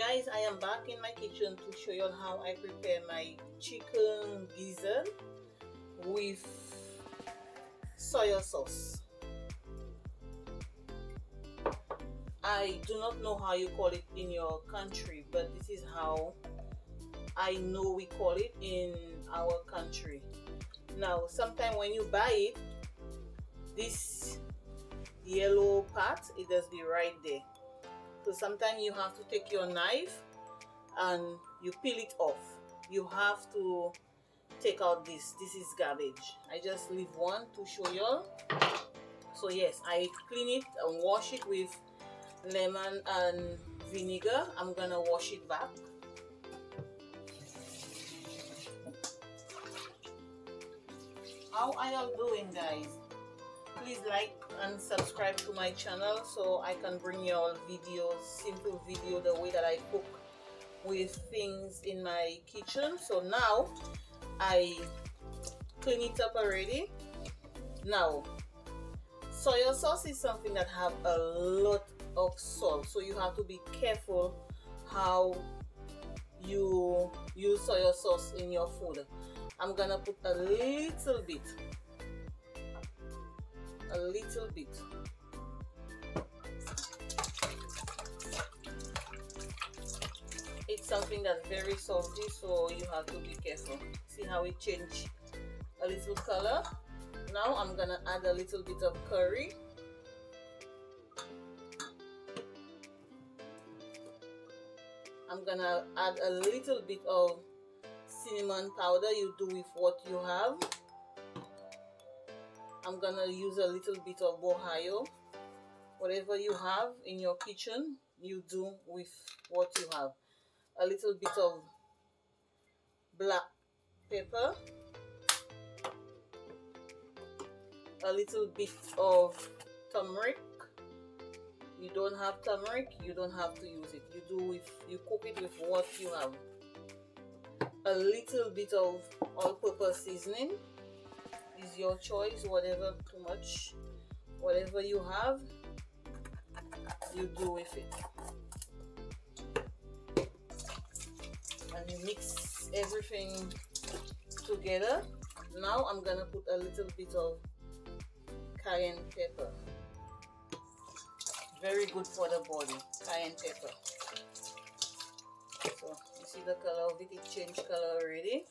Guys, I am back in my kitchen to show you how I prepare my chicken gizzard with soy sauce. I do not know how you call it in your country, but this is how I know we call it in our country. Now, sometimes when you buy it, this yellow part, it does be right there. So sometimes you have to take your knife and you peel it off. You have to take out this is garbage. I just leave one to show you. So yes, I clean it and wash it with lemon and vinegar. I'm gonna wash it back. How are y'all doing, guys? Please like and subscribe to my channel so I can bring you all videos, simple video, the way that I cook with things in my kitchen. So now I clean it up already. Now, soy sauce is something that have a lot of salt, so you have to be careful how you use soy sauce in your food. I'm gonna put a little bit. It's something that's very salty, so you have to be careful. See how it changed a little color? Now I'm gonna add a little bit of curry. I'm gonna add a little bit of cinnamon powder. You do with what you have. I'm gonna use a little bit of Ohio. Whatever you have in your kitchen, you do with what you have. A little bit of black pepper, a little bit of turmeric. You don't have turmeric, you don't have to use it. You cook it with what you have. A little bit of all-purpose seasoning is your choice, whatever, too much, whatever you have, you do with it. And you mix everything together. Now I'm gonna put a little bit of cayenne pepper. Very good for the body, cayenne pepper. So you see the color of it, it changed color already.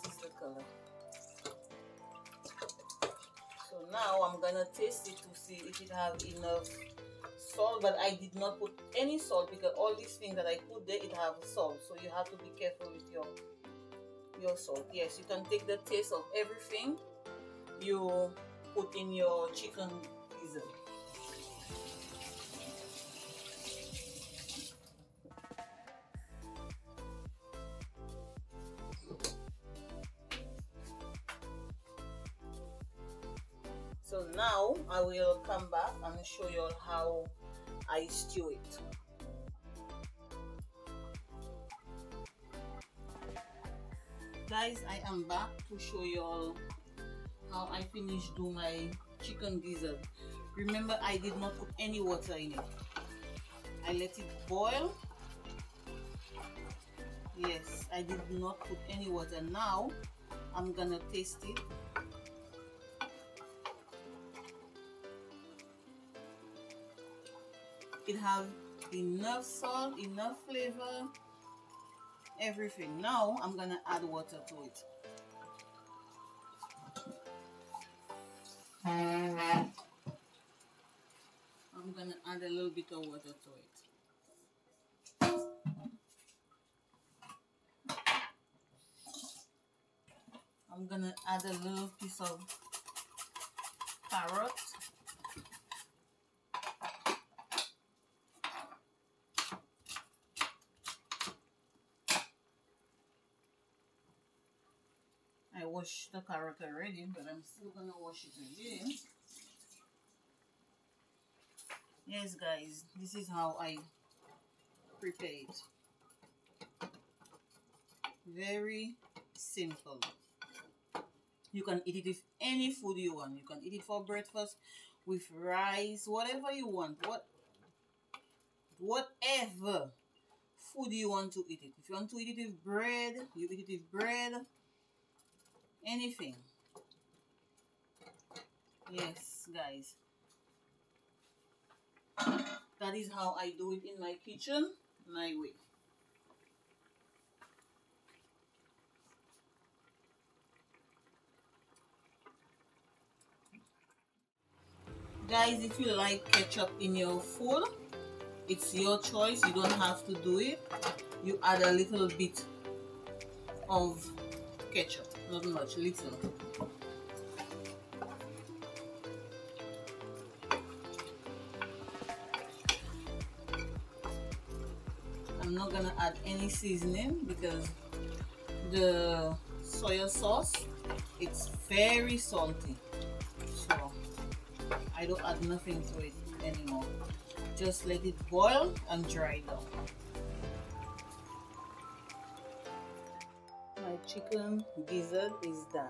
This is the color. So now I'm gonna taste it to see if it have enough salt, but I did not put any salt because all these things that I put there, it have salt, so you have to be careful with your salt. Yes, you can take the taste of everything you put in your chicken gizzard. So now I will come back and show you all how I stew it. Guys, I am back to show you all how I finished do my chicken gizzard. Remember, I did not put any water in it. I let it boil. Yes, I did not put any water. Now I'm gonna taste it. It have enough salt, enough flavor, everything. Now I'm gonna add water to it. I'm gonna add a little bit of water to it. I'm gonna add a little piece of carrot. I washed the carrot already, but I'm still gonna wash it again. Yes, guys, this is how I prepare it. Very simple. You can eat it with any food you want. You can eat it for breakfast, with rice, whatever you want. whatever food you want to eat it. If you want to eat it with bread, you eat it with bread. Anything. Yes, guys. That is how I do it in my kitchen, my way. Guys, if you like ketchup in your food, it's your choice. You don't have to do it. You add a little bit of ketchup, not much, little. I'm not gonna add any seasoning because the soy sauce, it's very salty, so I don't add nothing to it anymore. Just let it boil and dry down. My chicken gizzard is done.